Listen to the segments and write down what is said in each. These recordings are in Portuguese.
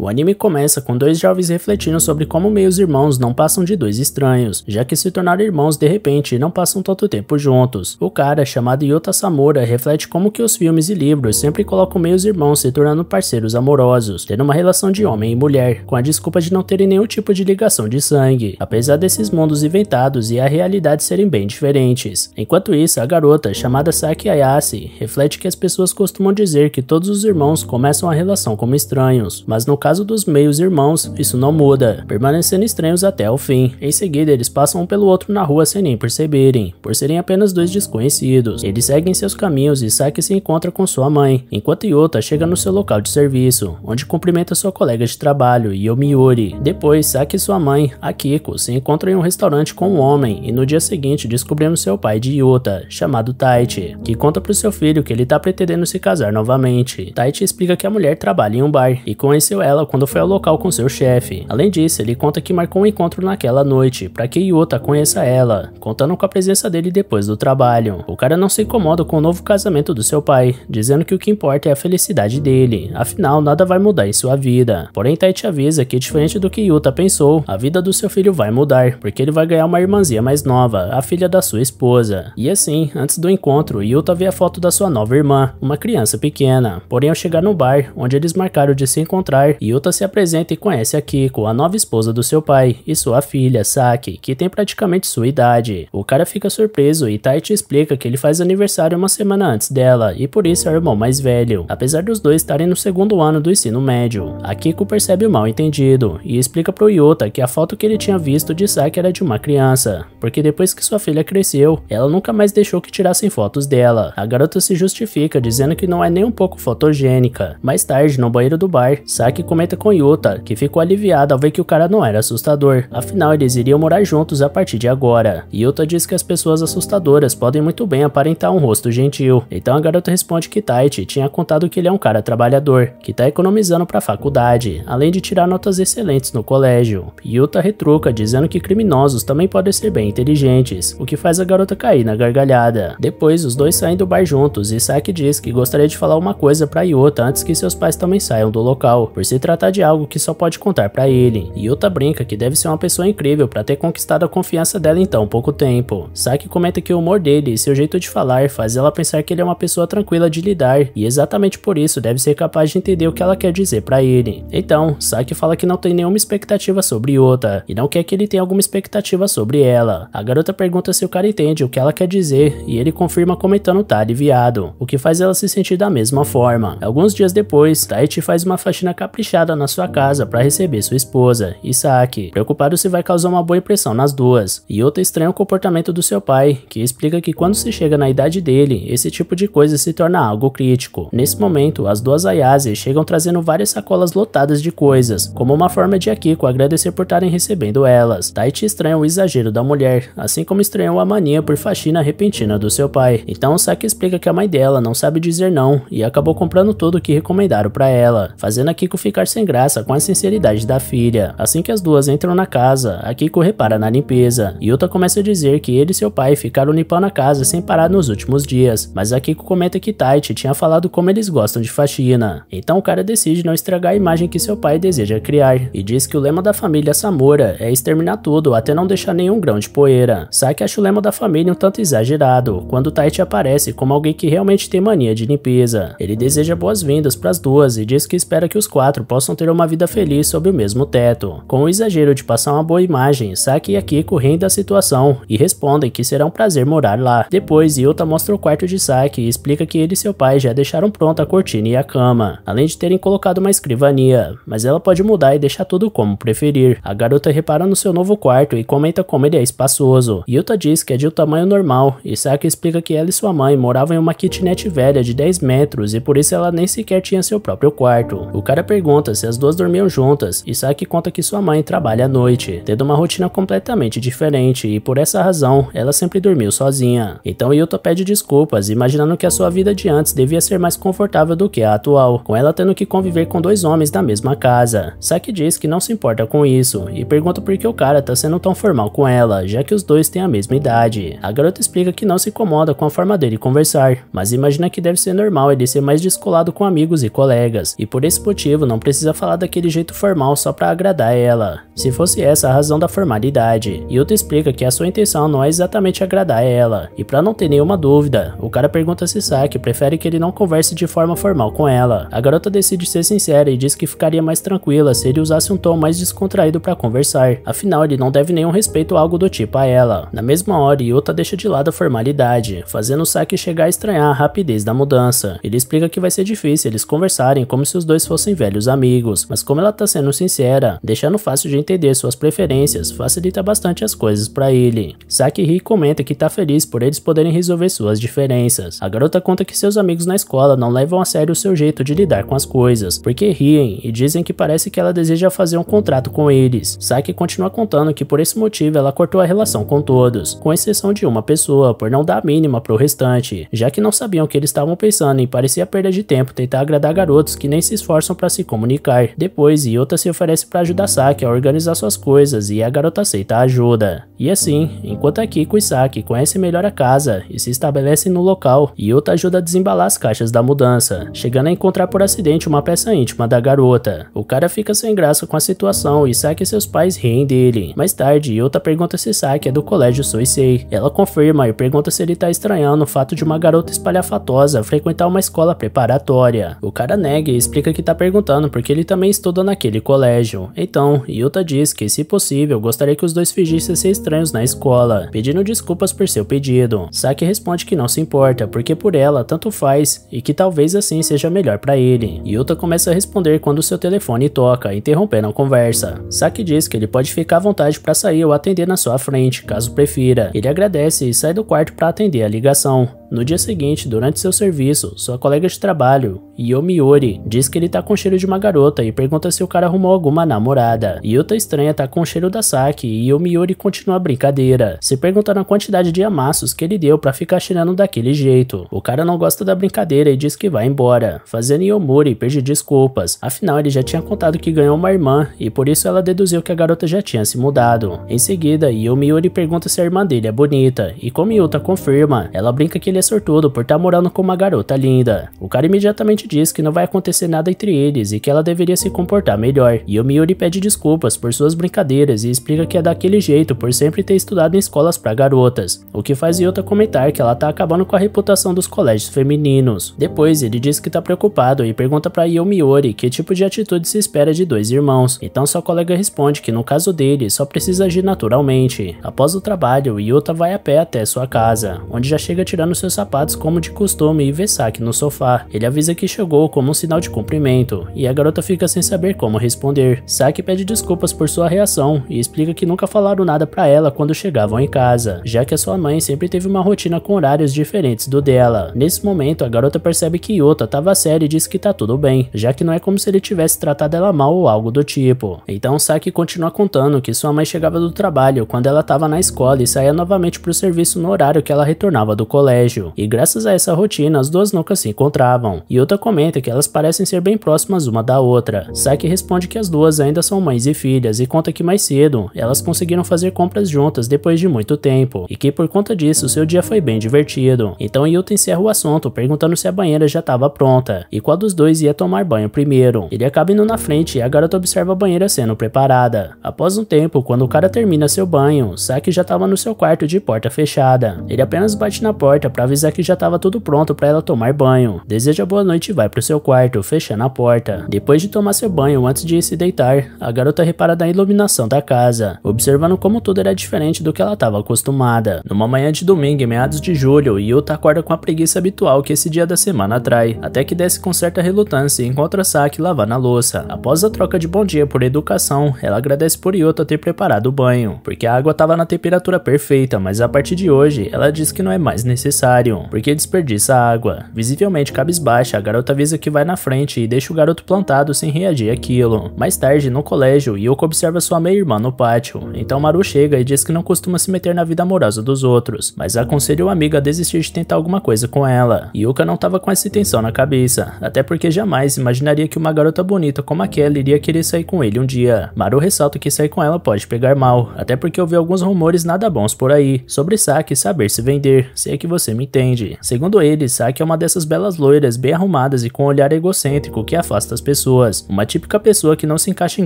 O anime começa com dois jovens refletindo sobre como meios irmãos não passam de dois estranhos, já que se tornaram irmãos de repente e não passam tanto tempo juntos. O cara, chamado Yuta Samura, reflete como que os filmes e livros sempre colocam meios irmãos se tornando parceiros amorosos, tendo uma relação de homem e mulher, com a desculpa de não terem nenhum tipo de ligação de sangue, apesar desses mundos inventados e a realidade serem bem diferentes. Enquanto isso, a garota, chamada Saki Ayase, reflete que as pessoas costumam dizer que todos os irmãos começam a relação como estranhos, mas no caso dos meios irmãos, isso não muda, permanecendo estranhos até o fim. Em seguida, eles passam um pelo outro na rua sem nem perceberem, por serem apenas dois desconhecidos. Eles seguem seus caminhos e Saki se encontra com sua mãe, enquanto Yuta chega no seu local de serviço, onde cumprimenta sua colega de trabalho, Yomiuri. Depois, Saki e sua mãe, Akiko, se encontram em um restaurante com um homem e no dia seguinte descobrimos seu pai de Yuta, chamado Taichi, que conta pro seu filho que ele tá pretendendo se casar novamente. Taichi explica que a mulher trabalha em um bar e conheceu ela quando foi ao local com seu chefe. Além disso, ele conta que marcou um encontro naquela noite para que Yuta conheça ela, contando com a presença dele depois do trabalho. O cara não se incomoda com o novo casamento do seu pai, dizendo que o que importa é a felicidade dele, afinal nada vai mudar em sua vida. Porém, Taichi avisa que, diferente do que Yuta pensou, a vida do seu filho vai mudar, porque ele vai ganhar uma irmãzinha mais nova, a filha da sua esposa. E assim, antes do encontro, Yuta vê a foto da sua nova irmã, uma criança pequena. Porém, ao chegar no bar, onde eles marcaram de se encontrar, Yuta se apresenta e conhece a Kiko, a nova esposa do seu pai, e sua filha, Saki, que tem praticamente sua idade. O cara fica surpreso e Taichi explica que ele faz aniversário uma semana antes dela, e por isso é o irmão mais velho, apesar dos dois estarem no segundo ano do ensino médio. A Kiko percebe o mal entendido, e explica pro Yuta que a foto que ele tinha visto de Saki era de uma criança, porque depois que sua filha cresceu, ela nunca mais deixou que tirassem fotos dela. A garota se justifica, dizendo que não é nem um pouco fotogênica. Mais tarde, no banheiro do bar, Saki comenta com Yuta, que ficou aliviada ao ver que o cara não era assustador, afinal eles iriam morar juntos a partir de agora. Yuta diz que as pessoas assustadoras podem muito bem aparentar um rosto gentil, então a garota responde que Taichi tinha contado que ele é um cara trabalhador, que tá economizando pra faculdade, além de tirar notas excelentes no colégio. Yuta retruca, dizendo que criminosos também podem ser bem inteligentes, o que faz a garota cair na gargalhada. Depois, os dois saem do bar juntos e Saki diz que gostaria de falar uma coisa pra Yuta antes que seus pais também saiam do local, por se tratar de algo que só pode contar pra ele. Yuta brinca que deve ser uma pessoa incrível pra ter conquistado a confiança dela em tão pouco tempo. Saki comenta que o humor dele e seu jeito de falar faz ela pensar que ele é uma pessoa tranquila de lidar e exatamente por isso deve ser capaz de entender o que ela quer dizer pra ele. Então, Saki fala que não tem nenhuma expectativa sobre Yuta e não quer que ele tenha alguma expectativa sobre ela. A garota pergunta se o cara entende o que ela quer dizer e ele confirma comentando tá aliviado, o que faz ela se sentir da mesma forma. Alguns dias depois, Taichi faz uma faxina caprichada na sua casa para receber sua esposa, e Saki, preocupado se vai causar uma boa impressão nas duas. Yuta estranha o comportamento do seu pai, que explica que quando se chega na idade dele, esse tipo de coisa se torna algo crítico. Nesse momento, as duas Ayase chegam trazendo várias sacolas lotadas de coisas, como uma forma de Akiko agradecer por estarem recebendo elas. Taichi estranha o exagero da mulher, assim como estranhou a mania por faxina repentina do seu pai. Então Saki explica que a mãe dela não sabe dizer não e acabou comprando tudo o que recomendaram pra ela, fazendo a Kiko ficar sem graça com a sinceridade da filha. Assim que as duas entram na casa, a Kiko repara na limpeza. Yuta começa a dizer que ele e seu pai ficaram limpando a casa sem parar nos últimos dias, mas a Kiko comenta que Taichi tinha falado como eles gostam de faxina. Então o cara decide não estragar a imagem que seu pai deseja criar, e diz que o lema da família Samura é exterminar tudo até não deixar nenhum grão de poeira. Saki acha o lema da família um tanto exagerado, quando Taichi aparece como alguém que realmente tem mania de limpeza. Ele deseja boas-vindas para as duas e diz que espera que os quatro possam ter uma vida feliz sob o mesmo teto. Com o exagero de passar uma boa imagem, Saki e Akiko riem da situação e respondem que será um prazer morar lá. Depois, Yuta mostra o quarto de Saki e explica que ele e seu pai já deixaram pronta a cortina e a cama, além de terem colocado uma escrivania, mas ela pode mudar e deixar tudo como preferir. A garota repara no seu novo quarto e comenta como ele é espaçoso. Yuta diz que é de um tamanho normal e Saki explica que ela e sua mãe moravam em uma kitnet velha de 10 metros e por isso ela nem sequer tinha seu próprio quarto. O cara pergunta se as duas dormiam juntas e Saki conta que sua mãe trabalha à noite, tendo uma rotina completamente diferente e por essa razão ela sempre dormiu sozinha. Então Yuta pede desculpas, imaginando que a sua vida de antes devia ser mais confortável do que a atual, com ela tendo que conviver com dois homens da mesma casa. Saki diz que não se importa com isso e pergunta por que o cara tá sendo tão formal com ela, já que os dois têm a mesma idade. A garota explica que não se incomoda com a forma dele conversar, mas imagina que deve ser normal ele ser mais descolado com amigos e colegas, e por esse motivo não precisa precisa falar daquele jeito formal só pra agradar ela. Se fosse essa a razão da formalidade. Yuta explica que a sua intenção não é exatamente agradar ela. E pra não ter nenhuma dúvida, o cara pergunta se Saki prefere que ele não converse de forma formal com ela. A garota decide ser sincera e diz que ficaria mais tranquila se ele usasse um tom mais descontraído pra conversar. Afinal, ele não deve nenhum respeito ou algo do tipo a ela. Na mesma hora, Yuta deixa de lado a formalidade, fazendo Saki chegar a estranhar a rapidez da mudança. Ele explica que vai ser difícil eles conversarem como se os dois fossem velhos amigos, mas como ela tá sendo sincera, deixando fácil de entender suas preferências, facilita bastante as coisas pra ele. Saki ri e comenta que tá feliz por eles poderem resolver suas diferenças. A garota conta que seus amigos na escola não levam a sério o seu jeito de lidar com as coisas, porque riem e dizem que parece que ela deseja fazer um contrato com eles. Saki continua contando que por esse motivo ela cortou a relação com todos, com exceção de uma pessoa, por não dar a mínima pro restante, já que não sabiam o que eles estavam pensando e parecia perda de tempo tentar agradar garotos que nem se esforçam pra se comunicar. Depois, Yuta se oferece pra ajudar Saki a organizar suas coisas e a garota aceita a ajuda. E assim, enquanto Akiko e Saki conhecem melhor a casa e se estabelecem no local, Yuta ajuda a desembalar as caixas da mudança, chegando a encontrar por acidente uma peça íntima da garota. O cara fica sem graça com a situação e Saki e seus pais riem dele. Mais tarde, Yuta pergunta se Saki é do colégio Soisei. Ela confirma e pergunta se ele tá estranhando o fato de uma garota espalhafatosa frequentar uma escola preparatória. O cara nega e explica que tá perguntando porque ele também estuda naquele colégio. Então, Yuta diz que, se possível, gostaria que os dois fingissem ser estranhos na escola, pedindo desculpas por seu pedido. Saki responde que não se importa, porque por ela tanto faz e que talvez assim seja melhor pra ele. Yuta começa a responder quando seu telefone toca, interrompendo a conversa. Saki diz que ele pode ficar à vontade pra sair ou atender na sua frente, caso prefira. Ele agradece e sai do quarto pra atender a ligação. No dia seguinte, durante seu serviço, sua colega de trabalho, Yomiuri, diz que ele tá com cheiro de uma garota e pergunta se o cara arrumou alguma namorada. Yuta estranha tá com o cheiro da Saki e Yomiuri continua a brincadeira, se perguntando a quantidade de amassos que ele deu pra ficar cheirando daquele jeito. O cara não gosta da brincadeira e diz que vai embora, fazendo Yomiuri pedir desculpas. Afinal, ele já tinha contado que ganhou uma irmã e por isso ela deduziu que a garota já tinha se mudado. Em seguida, Yomiuri pergunta se a irmã dele é bonita e, como Yuta confirma, ela brinca que ele é sortudo por estar morando com uma garota linda. O cara imediatamente diz que não vai acontecer nada entre eles e que ela deveria se comportar melhor. Yomiuri pede desculpas por suas brincadeiras e explica que é daquele jeito por sempre ter estudado em escolas para garotas, o que faz Yuta comentar que ela tá acabando com a reputação dos colégios femininos. Depois, ele diz que tá preocupado e pergunta para Yomiuri que tipo de atitude se espera de dois irmãos. Então sua colega responde que no caso dele, só precisa agir naturalmente. Após o trabalho, Yuta vai a pé até sua casa, onde já chega tirando seus sapatos como de costume e vê Saki no sofá. Ele avisa que chegou como um sinal de cumprimento, e a garota fica sem saber como responder. Saki pede desculpas por sua reação e explica que nunca falaram nada pra ela quando chegavam em casa, já que a sua mãe sempre teve uma rotina com horários diferentes do dela. Nesse momento, a garota percebe que Yuta tava séria e diz que tá tudo bem, já que não é como se ele tivesse tratado ela mal ou algo do tipo. Então Saki continua contando que sua mãe chegava do trabalho quando ela tava na escola e saía novamente pro serviço no horário que ela retornava do colégio, e graças a essa rotina as duas nunca se encontravam. Yuta comenta que elas parecem ser bem próximas uma da outra. Saki responde que as duas ainda são mães e filhas e conta que mais cedo elas conseguiram fazer compras juntas depois de muito tempo, e que por conta disso seu dia foi bem divertido. Então Yuta encerra o assunto perguntando se a banheira já estava pronta e qual dos dois ia tomar banho primeiro. Ele acaba indo na frente e a garota observa a banheira sendo preparada. Após um tempo, quando o cara termina seu banho, Saki já estava no seu quarto de porta fechada. Ele apenas bate na porta para avisar que já estava tudo pronto para ela tomar banho. Deseja boa noite e vai pro seu quarto, fechando a porta. Depois de tomar seu banho antes de ir se deitar, a garota repara na iluminação da casa, observando como tudo era diferente do que ela estava acostumada. Numa manhã de domingo, em meados de julho, Yuta acorda com a preguiça habitual que esse dia da semana atrai, até que desce com certa relutância e encontra Saki lavando a louça. Após a troca de bom dia por educação, ela agradece por Yuta ter preparado o banho, porque a água estava na temperatura perfeita, mas a partir de hoje, ela diz que não é mais necessário, porque desperdiça água. Visivelmente cabisbaixa, a garota avisa que vai na frente e deixa o garoto plantado sem reagir àquilo. Mais tarde, no colégio, Yuko observa sua meia-irmã no pátio, então Maru chega e diz que não costuma se meter na vida amorosa dos outros, mas aconselha o amigo a desistir de tentar alguma coisa com ela. Yuka não estava com essa intenção na cabeça, até porque jamais imaginaria que uma garota bonita como aquela iria querer sair com ele um dia. Maru ressalta que sair com ela pode pegar mal, até porque ouviu alguns rumores nada bons por aí, sobre Saki saber se vender, se é que você me time entende. Segundo ele, Saki é uma dessas belas loiras bem arrumadas e com um olhar egocêntrico que afasta as pessoas. Uma típica pessoa que não se encaixa em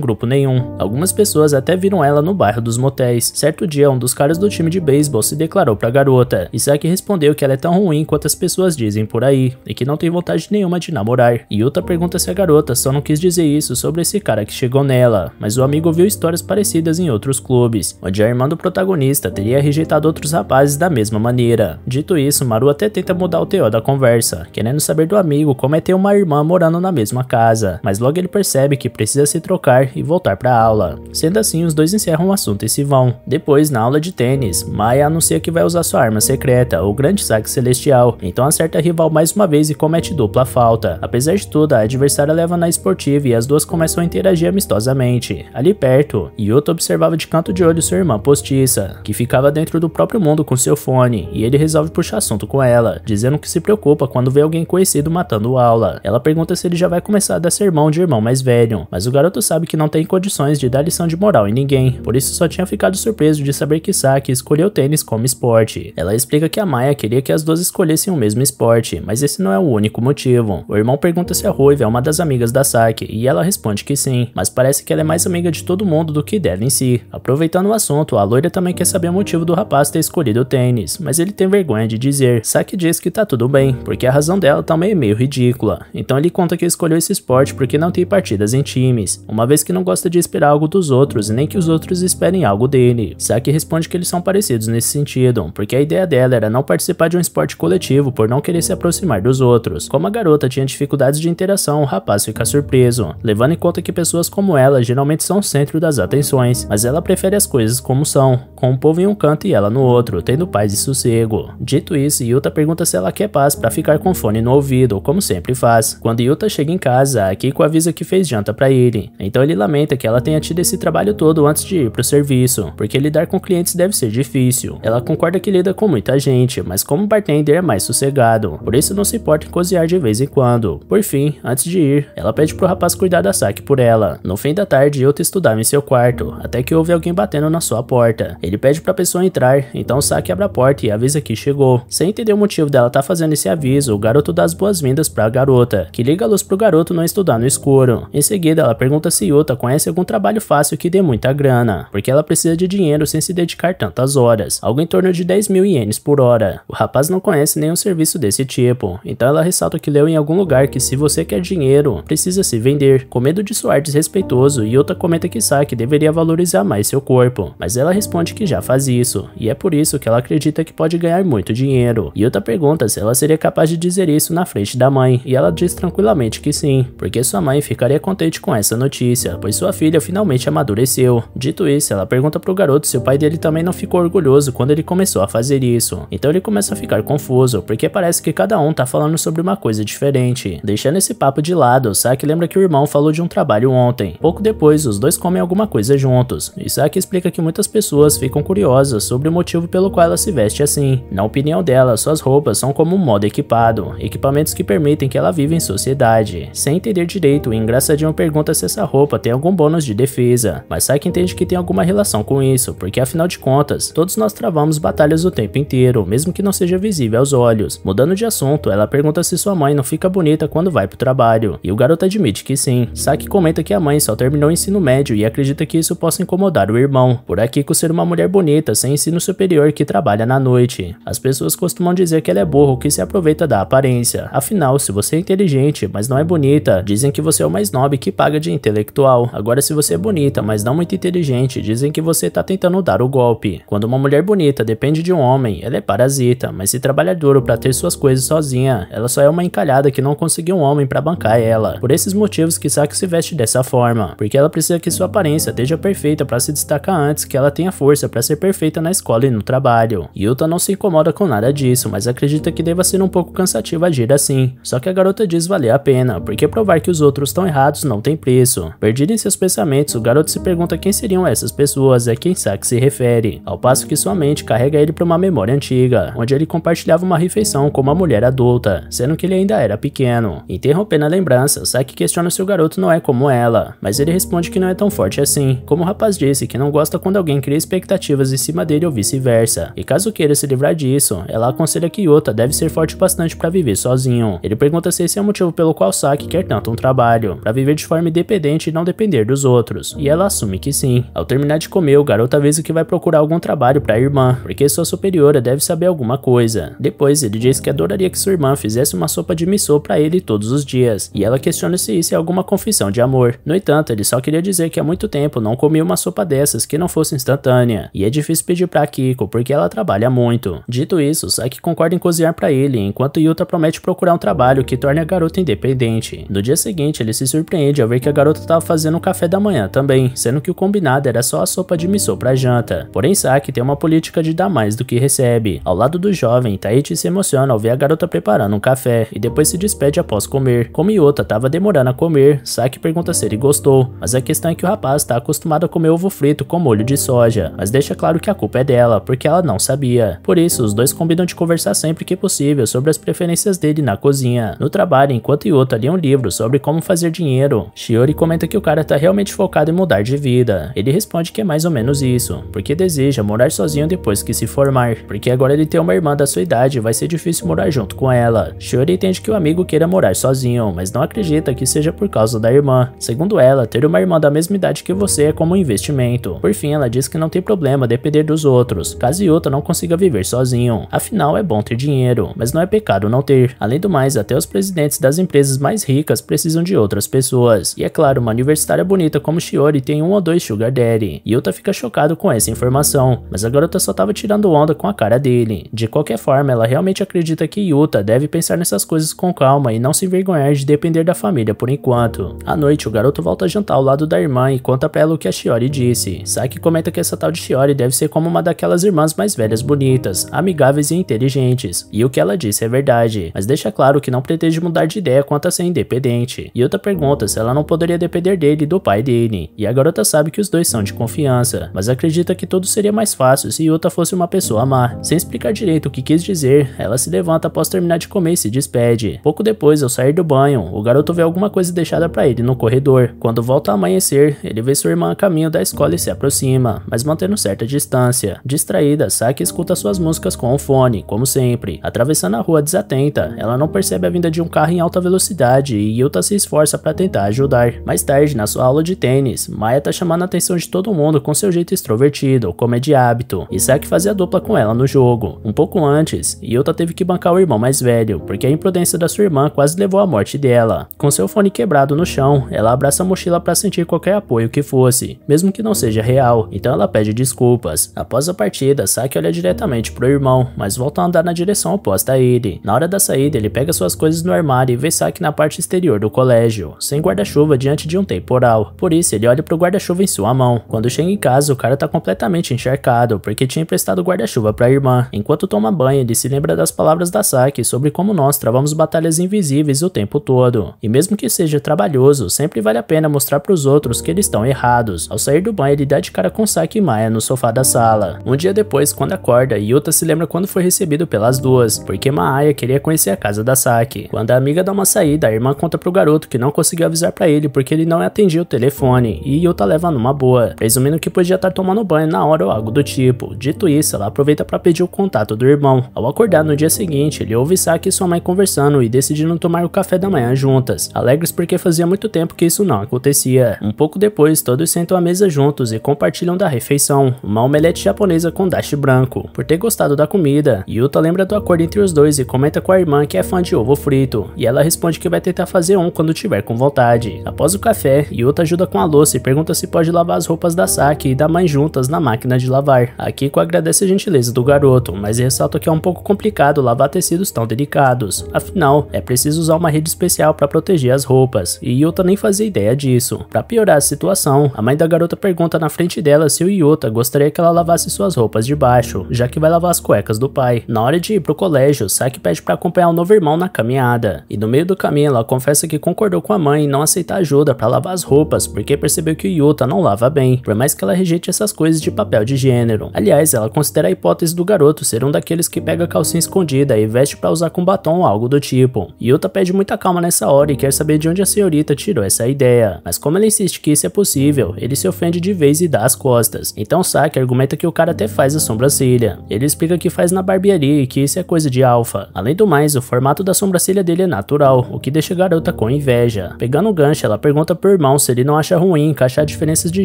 grupo nenhum. Algumas pessoas até viram ela no bairro dos motéis. Certo dia, um dos caras do time de beisebol se declarou pra garota, e Saki respondeu que ela é tão ruim quanto as pessoas dizem por aí, e que não tem vontade nenhuma de namorar. Yuta pergunta se a garota só não quis dizer isso sobre esse cara que chegou nela, mas o amigo ouviu histórias parecidas em outros clubes, onde a irmã do protagonista teria rejeitado outros rapazes da mesma maneira. Dito isso, Maru até tenta mudar o teor da conversa, querendo saber do amigo como é ter uma irmã morando na mesma casa, mas logo ele percebe que precisa se trocar e voltar pra aula. Sendo assim, os dois encerram o assunto e se vão. Depois, na aula de tênis, Maya anuncia que vai usar sua arma secreta, o grande saque celestial, então acerta a rival mais uma vez e comete dupla falta. Apesar de tudo, a adversária leva na esportiva e as duas começam a interagir amistosamente. Ali perto, Yuta observava de canto de olho sua irmã postiça, que ficava dentro do próprio mundo com seu fone, e ele resolve puxar assunto com ela, dizendo que se preocupa quando vê alguém conhecido matando aula. Ela pergunta se ele já vai começar a dar sermão de irmão mais velho, mas o garoto sabe que não tem condições de dar lição de moral em ninguém, por isso só tinha ficado surpreso de saber que Saki escolheu tênis como esporte. Ela explica que a Maya queria que as duas escolhessem o mesmo esporte, mas esse não é o único motivo. O irmão pergunta se a Ruiva é uma das amigas da Saki, e ela responde que sim, mas parece que ela é mais amiga de todo mundo do que dela em si. Aproveitando o assunto, a loira também quer saber o motivo do rapaz ter escolhido o tênis, mas ele tem vergonha de dizer. Saki diz que tá tudo bem, porque a razão dela também é meio ridícula. Então ele conta que escolheu esse esporte porque não tem partidas em times, uma vez que não gosta de esperar algo dos outros e nem que os outros esperem algo dele. Saki responde que eles são parecidos nesse sentido, porque a ideia dela era não participar de um esporte coletivo por não querer se aproximar dos outros. Como a garota tinha dificuldades de interação, o rapaz fica surpreso, levando em conta que pessoas como ela geralmente são o centro das atenções, mas ela prefere as coisas como são, com o povo em um canto e ela no outro, tendo paz e sossego. Dito isso, Yuta pergunta se ela quer paz pra ficar com fone no ouvido, como sempre faz. Quando Yuta chega em casa, a Kiko avisa que fez janta pra ele, então ele lamenta que ela tenha tido esse trabalho todo antes de ir pro serviço, porque lidar com clientes deve ser difícil. Ela concorda que lida com muita gente, mas como bartender é mais sossegado, por isso não se importa em cozinhar de vez em quando. Por fim, antes de ir, ela pede pro rapaz cuidar da Saki por ela. No fim da tarde, Yuta estudava em seu quarto, até que ouve alguém batendo na sua porta. Ele pede pra pessoa entrar, então Saki abre a porta e avisa que chegou. Sem entender o motivo dela tá fazendo esse aviso, o garoto dá as boas-vindas pra garota, que liga a luz pro garoto não estudar no escuro. Em seguida, ela pergunta se Yuta conhece algum trabalho fácil que dê muita grana, porque ela precisa de dinheiro sem se dedicar tantas horas, algo em torno de 10.000 ienes por hora. O rapaz não conhece nenhum serviço desse tipo, então ela ressalta que leu em algum lugar que se você quer dinheiro, precisa se vender. Com medo de soar desrespeitoso, Yuta comenta que Saki deveria valorizar mais seu corpo, mas ela responde que já faz isso, e é por isso que ela acredita que pode ganhar muito dinheiro. Yuta pergunta se ela seria capaz de dizer isso na frente da mãe, e ela diz tranquilamente que sim, porque sua mãe ficaria contente com essa notícia, pois sua filha finalmente amadureceu. Dito isso, ela pergunta pro garoto se o pai dele também não ficou orgulhoso quando ele começou a fazer isso. Então ele começa a ficar confuso, porque parece que cada um tá falando sobre uma coisa diferente. Deixando esse papo de lado, Saki lembra que o irmão falou de um trabalho ontem. Pouco depois, os dois comem alguma coisa juntos, e Saki explica que muitas pessoas ficam curiosas sobre o motivo pelo qual ela se veste assim. Na opinião dela, suas roupas são como um modo equipado, equipamentos que permitem que ela viva em sociedade. Sem entender direito, o engraçadinho pergunta se essa roupa tem algum bônus de defesa, mas Saki entende que tem alguma relação com isso, porque afinal de contas, todos nós travamos batalhas o tempo inteiro, mesmo que não seja visível aos olhos. Mudando de assunto, ela pergunta se sua mãe não fica bonita quando vai pro trabalho, e o garoto admite que sim. Saki comenta que a mãe só terminou o ensino médio e acredita que isso possa incomodar o irmão, por Akiko ser uma mulher bonita sem ensino superior que trabalha na noite. As pessoas costumam dizer que ela é burro que se aproveita da aparência, afinal, se você é inteligente, mas não é bonita, dizem que você é o mais nobre que paga de intelectual. Agora, se você é bonita, mas não muito inteligente, dizem que você tá tentando dar o golpe. Quando uma mulher bonita depende de um homem, ela é parasita, mas se trabalha duro pra ter suas coisas sozinha, ela só é uma encalhada que não conseguiu um homem pra bancar ela. Por esses motivos que Saki se veste dessa forma, porque ela precisa que sua aparência esteja perfeita pra se destacar antes que ela tenha força pra ser perfeita na escola e no trabalho. Yuta não se incomoda com nada disso, mas acredita que deva ser um pouco cansativo agir assim. Só que a garota diz valer a pena, porque provar que os outros estão errados não tem preço. Perdido em seus pensamentos, o garoto se pergunta quem seriam essas pessoas, a quem Saki se refere, ao passo que sua mente carrega ele para uma memória antiga, onde ele compartilhava uma refeição com uma mulher adulta, sendo que ele ainda era pequeno. Interrompendo a lembrança, Saki questiona se o garoto não é como ela, mas ele responde que não é tão forte assim. Como o rapaz disse que não gosta quando alguém cria expectativas expectativas em cima dele ou vice-versa. E caso queira se livrar disso, ela aconselha que Yuta deve ser forte bastante para viver sozinho. Ele pergunta se esse é o motivo pelo qual Saki quer tanto um trabalho, para viver de forma independente e não depender dos outros. E ela assume que sim. Ao terminar de comer, o garoto avisa que vai procurar algum trabalho para a irmã, porque sua superiora deve saber alguma coisa. Depois ele diz que adoraria que sua irmã fizesse uma sopa de miso para ele todos os dias, e ela questiona se isso é alguma confissão de amor. No entanto, ele só queria dizer que há muito tempo não comia uma sopa dessas que não fosse instantânea, e é difícil pedir pra Kiko porque ela trabalha muito. Dito isso, Saki concorda em cozinhar pra ele, enquanto Yuta promete procurar um trabalho que torne a garota independente. No dia seguinte, ele se surpreende ao ver que a garota estava fazendo um café da manhã também, sendo que o combinado era só a sopa de miso pra janta. Porém, Saki tem uma política de dar mais do que recebe. Ao lado do jovem, Taichi se emociona ao ver a garota preparando um café, e depois se despede após comer. Como Yuta estava demorando a comer, Saki pergunta se ele gostou, mas a questão é que o rapaz está acostumado a comer ovo frito com molho de soja, mas deixa claro que a culpa é dela, porque ela não sabia. Por isso, os dois combinam de conversar sempre que possível sobre as preferências dele na cozinha. No trabalho, enquanto Yuta lia um livro sobre como fazer dinheiro, Shiori comenta que o cara tá realmente focado em mudar de vida. Ele responde que é mais ou menos isso, porque deseja morar sozinho depois que se formar, porque agora ele tem uma irmã da sua idade e vai ser difícil morar junto com ela. Shiori entende que o amigo queira morar sozinho, mas não acredita que seja por causa da irmã. Segundo ela, ter uma irmã da mesma idade que você é como um investimento. Por fim, ela diz que não tem problema depender dos outros, caso Yuta não consiga viver sozinho. Afinal, é bom ter dinheiro, mas não é pecado não ter. Além do mais, até os presidentes das empresas mais ricas precisam de outras pessoas. E é claro, uma universitária bonita como Shiori tem um ou dois sugar daddy. Yuta fica chocado com essa informação, mas a garota só tava tirando onda com a cara dele. De qualquer forma, ela realmente acredita que Yuta deve pensar nessas coisas com calma e não se envergonhar de depender da família por enquanto. À noite, o garoto volta a jantar ao lado da irmã e conta pra ela o que a Shiori disse. Saki comenta que essa tal de Shiori deve ser como uma daquelas irmãs mais velhas bonitas, amigáveis e inteligentes. E o que ela disse é verdade, mas deixa claro que não pretende mudar de ideia quanto a ser independente. Yuta pergunta se ela não poderia depender dele e do pai dele, e a garota sabe que os dois são de confiança, mas acredita que tudo seria mais fácil se Yuta fosse uma pessoa má. Sem explicar direito o que quis dizer, ela se levanta após terminar de comer e se despede. Pouco depois, ao sair do banho, o garoto vê alguma coisa deixada pra ele no corredor. Quando volta a amanhecer, ele vê sua irmã a caminho da escola e se aproxima, mas mantendo certa distância. Distraída, Saki escuta suas músicas com o fone, como sempre. Atravessando a rua desatenta, ela não percebe a vinda de um carro em alta velocidade e Yuta se esforça para tentar ajudar. Mais tarde, na sua aula de tênis, Maya tá chamando a atenção de todo mundo com seu jeito extrovertido, como é de hábito, e Saki fazia dupla com ela no jogo. Um pouco antes, Yuta teve que bancar o irmão mais velho, porque a imprudência da sua irmã quase levou à morte dela. Com seu fone quebrado no chão, ela abraça a mochila para sentir qualquer apoio que fosse, mesmo que não seja real, então ela pede desculpas. Após a partida, Saki olha diretamente pro irmão, mas volta a andar na direção oposta a ele. Na hora da saída, ele pega suas coisas no armário e vê Saki na parte exterior do colégio, sem guarda-chuva diante de um temporal. Por isso, ele olha pro guarda-chuva em sua mão. Quando chega em casa, o cara tá completamente encharcado, porque tinha emprestado o guarda-chuva pra irmã. Enquanto toma banho, ele se lembra das palavras da Saki sobre como nós travamos batalhas invisíveis o tempo todo. E mesmo que seja trabalhoso, sempre vale a pena mostrar pros outros que eles estão errados. Ao sair do banho, ele dá de cara com Saki e Maya no sofá da sala. Um dia depois, quando acorda, Yuta se lembra quando foi recebido pelas duas, porque Maya queria conhecer a casa da Saki. Quando a amiga dá uma saída, a irmã conta pro garoto que não conseguiu avisar pra ele porque ele não atendia o telefone, e Yuta leva numa boa, presumindo que podia estar tomando banho na hora ou algo do tipo. Dito isso, ela aproveita pra pedir o contato do irmão. Ao acordar no dia seguinte, ele ouve Saki e sua mãe conversando e decidindo tomar o café da manhã juntas, alegres porque fazia muito tempo que isso não acontecia. Um pouco depois, todos sentam à mesa juntos e compartilham da refeição, uma omelete japonesa com dashi branco. Por ter gostado da comida, Yuta lembra do acordo entre os dois e comenta com a irmã que é fã de ovo frito, e ela responde que vai tentar fazer um quando tiver com vontade. Após o café, Yuta ajuda com a louça e pergunta se pode lavar as roupas da Saki e da mãe juntas na máquina de lavar. Akiko agradece a gentileza do garoto, mas ressalta que é um pouco complicado lavar tecidos tão delicados. Afinal, é preciso usar uma rede especial para proteger as roupas, e Yuta nem fazia ideia disso. Para piorar a situação, a mãe da garota pergunta na frente dela se o Yuta gostaria que ela lavasse suas roupas de baixo, já que vai lavar as cuecas do pai. Na hora de ir pro colégio, Saki pede para acompanhar o novo irmão na caminhada, e no meio do caminho ela confessa que concordou com a mãe em não aceitar ajuda para lavar as roupas, porque percebeu que o Yuta não lava bem, por mais que ela rejeite essas coisas de papel de gênero. Aliás, ela considera a hipótese do garoto ser um daqueles que pega a calcinha escondida e veste para usar com batom ou algo do tipo. Yuta pede muita calma nessa hora e quer saber de onde a senhorita tirou essa ideia, mas como ela insiste que isso é possível, ele se ofende de vez e dá as costas. Então Saki argumenta que o cara até faz a sobrancelha. Ele explica que faz na barbearia e que isso é coisa de alfa. Além do mais, o formato da sobrancelha dele é natural, o que deixa a garota com inveja. Pegando o gancho, ela pergunta pro irmão se ele não acha ruim encaixar diferenças de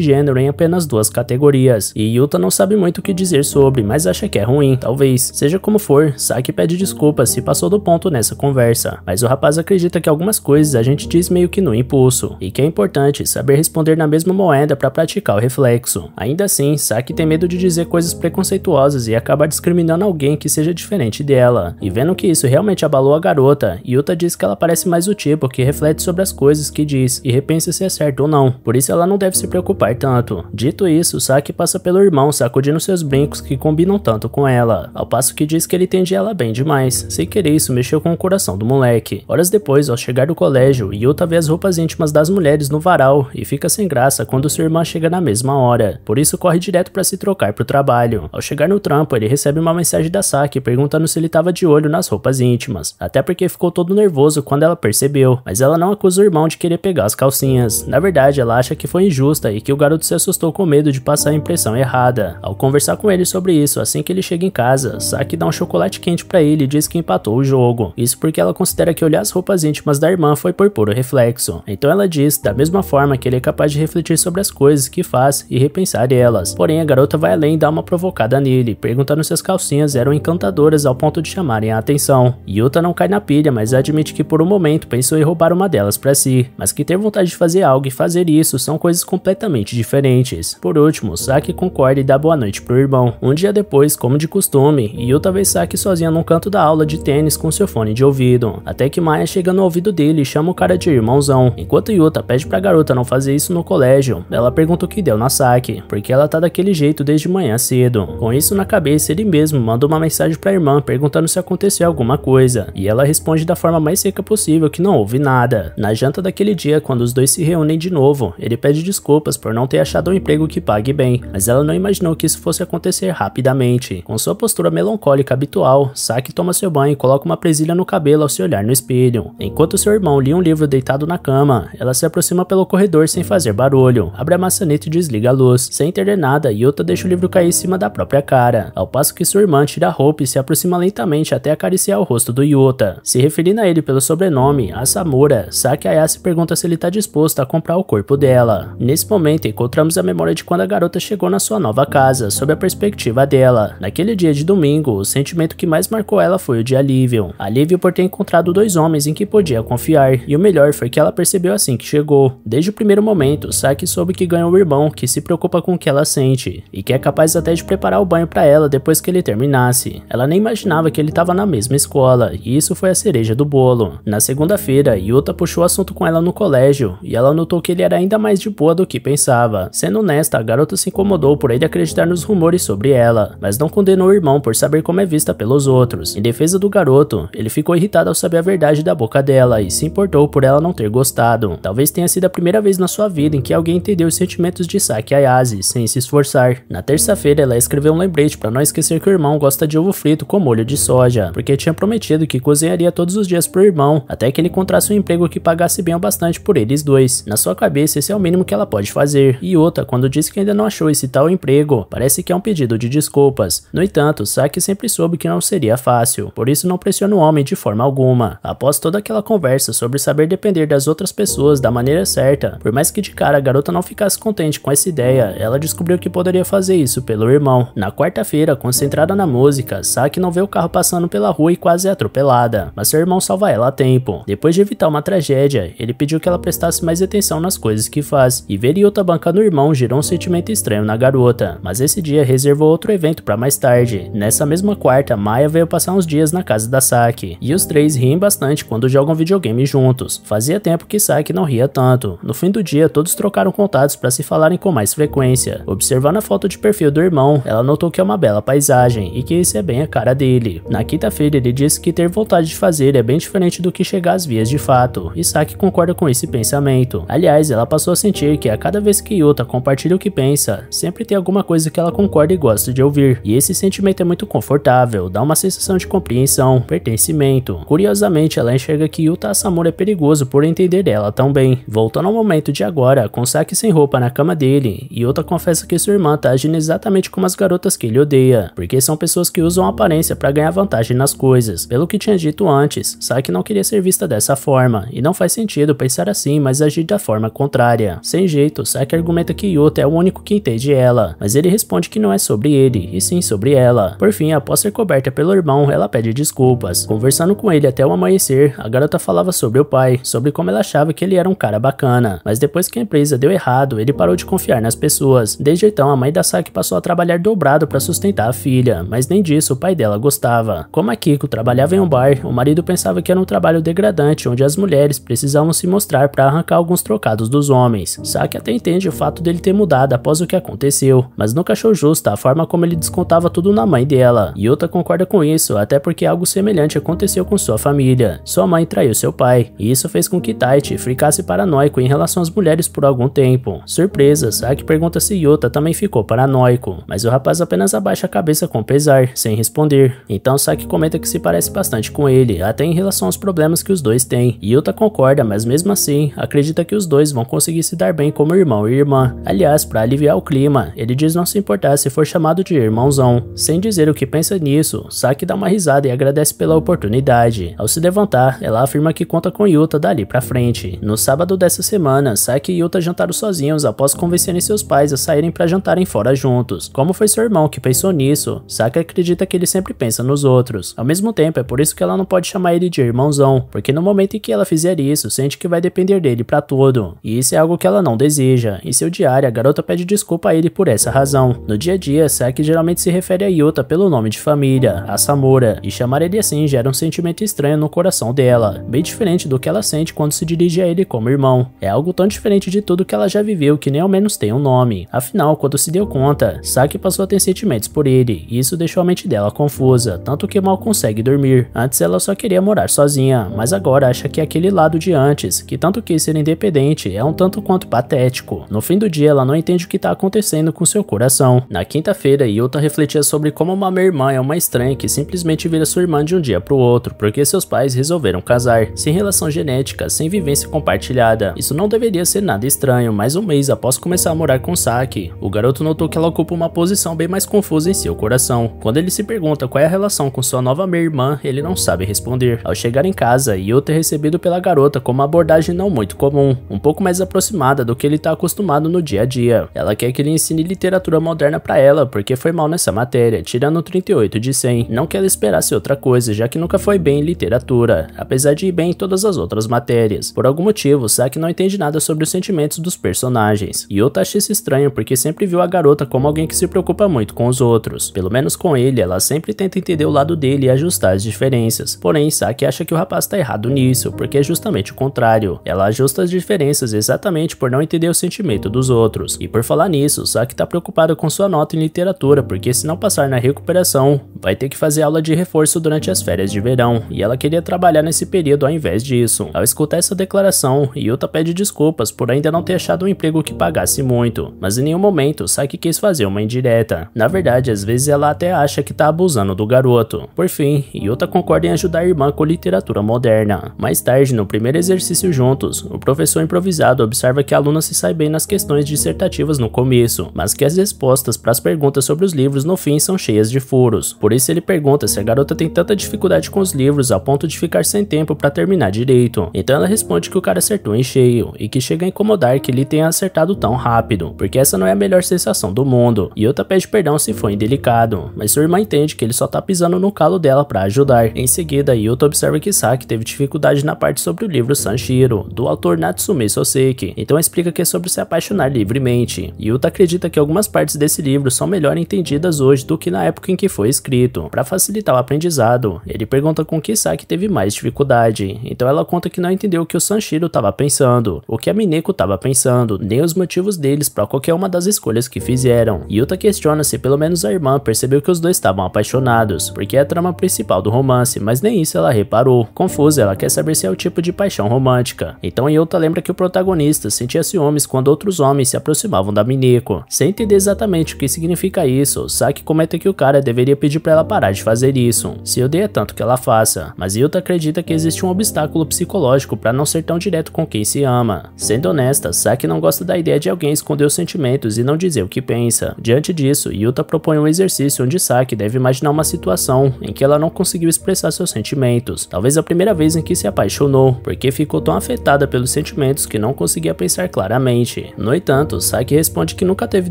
gênero em apenas 2 categorias. E Yuta não sabe muito o que dizer sobre, mas acha que é ruim, talvez. Seja como for, Saki pede desculpas se passou do ponto nessa conversa. Mas o rapaz acredita que algumas coisas a gente diz meio que no impulso, e que é importante saber responder na mesma moeda para praticar o reflexo. Ainda assim, Saki tem medo de dizer coisas preconceituosas e acabar discriminando alguém que seja diferente dela. E vendo que isso realmente abalou a garota, Yuta diz que ela parece mais o tipo que reflete sobre as coisas que diz e repensa se é certo ou não, por isso ela não deve se preocupar tanto. Dito isso, Saki passa pelo irmão sacudindo seus brincos que combinam tanto com ela, ao passo que diz que ele entende ela bem demais. Sem querer, isso mexeu com o coração do moleque. Horas depois, ao chegar do colégio, Yuta vê as roupas íntimas das mulheres no varal e fica sem graça quando sua irmã chega na mesma hora, por isso corre direto para se trocar pro trabalho. Ao chegar no trampo, ele recebe uma mensagem da Saki perguntando se ele tava de olho nas roupas íntimas, até porque ficou todo nervoso quando ela percebeu, mas ela não acusa o irmão de querer pegar as calcinhas. Na verdade, ela acha que foi injusta e que o garoto se assustou com medo de passar a impressão errada. Ao conversar com ele sobre isso, assim que ele chega em casa, Saki dá um chocolate quente pra ele e diz que empatou o jogo. Isso porque ela considera que olhar as roupas íntimas da irmã foi por puro reflexo. Então ela diz, da mesma forma, que ele é capaz de refletir sobre as coisas que faz e repensar elas. Porém, a garota vai além e dá uma provocada nele, perguntando se as calcinhas eram encantadoras ao ponto de chamarem a atenção. Yuta não cai na pilha, mas admite que por um momento pensou em roubar uma delas pra si, mas que ter vontade de fazer algo e fazer isso são coisas completamente diferentes. Por último, Saki concorda e dá boa noite pro irmão. Um dia depois, como de costume, Yuta vê Saki sozinha num canto da aula de tênis com seu fone de ouvido, até que Maya chega no ouvido dele e chama o cara de irmãozão. Enquanto Yuta pede pra garota não fazer isso no colégio, ela pergunta o que deu na Saki, porque ela tá daquele jeito desde manhã cedo. Com isso na cabeça, ele mesmo manda uma mensagem pra irmã perguntando se aconteceu alguma coisa, e ela responde da forma mais seca possível que não houve nada. Na janta daquele dia, quando os dois se reúnem de novo, ele pede desculpas por não ter achado um emprego que pague bem, mas ela não imaginou que isso fosse acontecer rapidamente. Com sua postura melancólica habitual, Saki toma seu banho e coloca uma presilha no cabelo ao se olhar no espelho. Enquanto seu irmão lia um livro deitado na cama, ela se aproxima pelo corredor sem fazer barulho, abre a maçaneta e desliga a luz. Sem entender nada, Yuta deixa o livro cair em cima da própria cara, ao passo que sua irmã tira a roupa e se aproxima lentamente até acariciar o rosto do Yuta. Se referindo a ele pelo sobrenome, Asamura, Saki Ayase pergunta se ele está disposto a comprar o corpo dela. Nesse momento, encontramos a memória de quando a garota chegou na sua nova casa, sob a perspectiva dela. Naquele dia de domingo, o sentimento que mais marcou ela foi o de alívio. Alívio por ter encontrado 2 homens em que podia confiar, e o melhor foi que ela percebeu assim que chegou. Desde o primeiro momento, Saki soube que ganhou um irmão que se preocupa com o que ela sente, e que é capaz até de preparar o banho para ela depois que ele terminasse. Ela nem imaginava que ele estava na mesma escola, e isso foi a cereja do bolo. Na segunda-feira, Yuta puxou o assunto com ela no colégio, e ela notou que ele era ainda mais de boa do que pensava. Sendo honesta, a garota se incomodou por ele acreditar nos rumores sobre ela, mas não condenou o irmão por saber como é vista pelos outros. Em defesa do garoto, ele ficou irritado ao saber a verdade da boca dela e se importou por ela não ter gostado. Talvez tenha sido a primeira vez na sua vida em que alguém entendeu os sentimentos de Saki Ayase sem se esforçar. Na terça-feira, ela escreveu um lembrete para não esquecer que o irmão gosta de ovo frito com molho de soja, porque tinha prometido que cozinharia todos os dias pro irmão, até que ele encontrasse um emprego que pagasse bem o bastante por eles dois. Na sua cabeça, esse é o mínimo que ela pode fazer. E Yuta, quando disse que ainda não achou esse tal emprego, parece que é um pedido de desculpas. No entanto, Saki sempre soube que não seria fácil, por isso não pressiona o homem de forma alguma. Após toda aquela conversa sobre saber depender das outras pessoas da maneira certa, por mais que de cara a garota não ficasse contente com essa ideia, ela descobriu que poderia fazer isso pelo irmão. Na quarta-feira, concentrada na música, Saki não vê o carro passando pela rua e quase é atropelada, mas seu irmão salva ela a tempo. Depois de evitar uma tragédia, ele pediu que ela prestasse mais atenção nas coisas que faz, e ver Yuta bancando o irmão gerou um sentimento estranho na garota, mas esse dia reservou outro evento para mais tarde. Nessa mesma quarta, Maya veio passar uns dias na casa da Saki, e os três riem bastante quando jogam videogame juntos. Fazia tempo que Saki não ria tanto. No fim do dia, todos trocaram contatos para se falarem com mais frequência. Observando a foto de perfil do irmão, ela notou que é uma bela paisagem, e que isso é bem a cara dele. Na quinta-feira, ele disse que ter vontade de fazer é bem diferente do que chegar às vias de fato, e Saki concorda com esse pensamento. Aliás, ela passou a sentir que a cada vez que Yuta compartilha o que pensa, sempre tem alguma coisa que ela concorda e gosta de ouvir, e esse sentimento é muito confortável, dá uma sensação de compreensão, pertencimento. Curiosamente, ela enxerga que Yuta Asamura é perigoso por entender ela tão bem. Voltando ao momento de agora, com Saki sem roupa na cama dele, Yuta confessa que sua irmã tá agindo exatamente como as garotas que ele odeia, porque são pessoas que usam aparência pra ganhar vantagem nas coisas. Pelo que tinha dito antes, Saki não queria ser vista dessa forma, e não faz sentido pensar assim, mas agir da forma contrária. Sem jeito, Saki argumenta que Yuta é o único que entende ela, mas ele responde que não é sobre ele, e sim sobre ela. Por fim, após ser coberta pelo irmão, ela pede desculpas. Conversando com ele até o amanhecer, a garota falava sobre o pai, sobre como ela achava que ele era um cara bacana, mas depois que a empresa deu errado, ele parou de confiar nas pessoas. Desde então, a mãe da Saki passou a trabalhar dobrado para sustentar a filha, mas nem disso o pai dela gostava. Como a Kiko trabalhava em um bar, o marido pensava que era um trabalho degradante, onde as mulheres precisavam se mostrar para arrancar alguns trocados dos homens. Saki até entende o fato dele ter mudado após o que aconteceu, mas nunca achou justa a forma como ele descontava tudo na mãe dela. Yuta concorda com isso, até porque algo semelhante aconteceu com sua família. Sua mãe traiu seu pai, e isso fez com que Taichi ficasse paranoico em relação às mulheres por algum tempo. Surpresa, Saki pergunta se Yuta também ficou paranoico, mas o rapaz apenas abaixa a cabeça com pesar, sem responder. Então Saki comenta que se parece bastante com ele, até em relação aos problemas que os dois têm. Yuta concorda, mas mesmo assim, acredita que os dois vão conseguir se dar bem como irmão e irmã. Aliás, para aliviar o clima, ele diz não se importar se for chamado de irmãozão. Sem dizer o que pensa nisso, Saki dá uma risada e agradece pela oportunidade. Ao se levantar, ela afirma que conta com Yuta dali pra frente. No sábado dessa semana, Saki e Yuta jantaram sozinhos após convencerem seus pais a saírem pra jantarem fora juntos. Como foi seu irmão que pensou nisso, Saki acredita que ele sempre pensa nos outros. Ao mesmo tempo, é por isso que ela não pode chamar ele de irmãozão, porque no momento em que ela fizer isso, sente que vai depender dele pra tudo. E isso é algo que ela não deseja. Em seu diário, a garota pede desculpa a ele por essa razão. No dia a dia, Saki geralmente se refere a Yuta pelo nome de família, a Samura, e chamar ele assim gera um sentimento estranho no coração dela, bem diferente do que ela sente quando se dirige a ele como irmão. É algo tão diferente de tudo que ela já viveu que nem ao menos tem um nome. Afinal, quando se deu conta, Saki passou a ter sentimentos por ele, e isso deixou a mente dela confusa, tanto que mal consegue dormir. Antes ela só queria morar sozinha, mas agora acha que aquele lado de antes, que tanto quis ser independente, é um tanto quanto patético. No fim do dia, ela não entende o que está acontecendo com seu coração. Na quinta-feira, Yuta refletia sobre como uma meia-irmã é uma estranha que simplesmente vira sua irmã de um dia pro outro, porque seus pais resolveram casar, sem relação genética, sem vivência compartilhada. Isso não deveria ser nada estranho, mas um mês após começar a morar com Saki, o garoto notou que ela ocupa uma posição bem mais confusa em seu coração. Quando ele se pergunta qual é a relação com sua nova meia-irmã, ele não sabe responder. Ao chegar em casa, Yuta é recebido pela garota com uma abordagem não muito comum, um pouco mais aproximada do que ele está acostumado no dia a dia. Ela quer que ele ensine literatura moderna pra ela, porque foi mal nessa matéria, tirando 38 de 100. Não que ela esperasse outra coisa, já que nunca foi bem em literatura, apesar de ir bem em todas as outras matérias. Por algum motivo, Saki não entende nada sobre os sentimentos dos personagens. Yuta acha isso estranho, porque sempre viu a garota como alguém que se preocupa muito com os outros. Pelo menos com ele, ela sempre tenta entender o lado dele e ajustar as diferenças. Porém, Saki acha que o rapaz tá errado nisso, porque é justamente o contrário. Ela ajusta as diferenças exatamente por não entender o sentimento dos outros. E por falar nisso, Saki tá preocupado com sua nota em literatura, porque se não passar na recuperação, vai ter que fazer aula de reforço durante as férias de verão, e ela queria trabalhar nesse período ao invés disso. Ao escutar essa declaração, Yuta pede desculpas por ainda não ter achado um emprego que pagasse muito, mas em nenhum momento Saki quis fazer uma indireta. Na verdade, às vezes ela até acha que tá abusando do garoto. Por fim, Yuta concorda em ajudar a irmã com literatura moderna. Mais tarde, no primeiro exercício juntos, o professor improvisado observa que a aluna se sai bem nas questões dissertativas no começo, mas que as respostas para as perguntas sobre os livros no fim são cheias de furos. Por isso ele pergunta se a garota tem tanta dificuldade com os livros a ponto de ficar sem tempo para terminar direito. Então ela responde que o cara acertou em cheio, e que chega a incomodar que ele tenha acertado tão rápido, porque essa não é a melhor sensação do mundo. Yuta pede perdão se foi indelicado, mas sua irmã entende que ele só tá pisando no calo dela para ajudar. Em seguida, Yuta observa que Saki teve dificuldade na parte sobre o livro Sanshiro, do autor Natsume Soseki, então explica que é sobre se apaixonar livremente. Yuta acredita que algumas partes desse livro são melhor entendidas hoje do que na época em que foi escrito. Para facilitar o aprendizado, ele pergunta com que Saki teve mais dificuldade, então ela conta que não entendeu o que o Sanshiro estava pensando, o que a Mineko estava pensando, nem os motivos deles para qualquer uma das escolhas que fizeram. Yuta questiona se pelo menos a irmã percebeu que os dois estavam apaixonados, porque é a trama principal do romance, mas nem isso ela reparou. Confusa, ela quer saber se é o tipo de paixão romântica. Então Yuta lembra que o protagonista sentia ciúmes quando outros homens se aproximavam da Mineko. Sem entender exatamente o que significa isso, Saki comenta que o cara deveria pedir para ela parar de fazer isso, se odeia tanto que ela faça, mas Yuta acredita que existe um obstáculo psicológico para não ser tão direto com quem se ama. Sendo honesta, Saki não gosta da ideia de alguém esconder os sentimentos e não não dizer o que pensa. Diante disso, Yuta propõe um exercício onde Saki deve imaginar uma situação em que ela não conseguiu expressar seus sentimentos, talvez a primeira vez em que se apaixonou, porque ficou tão afetada pelos sentimentos que não conseguia pensar claramente. No entanto, Saki responde que nunca teve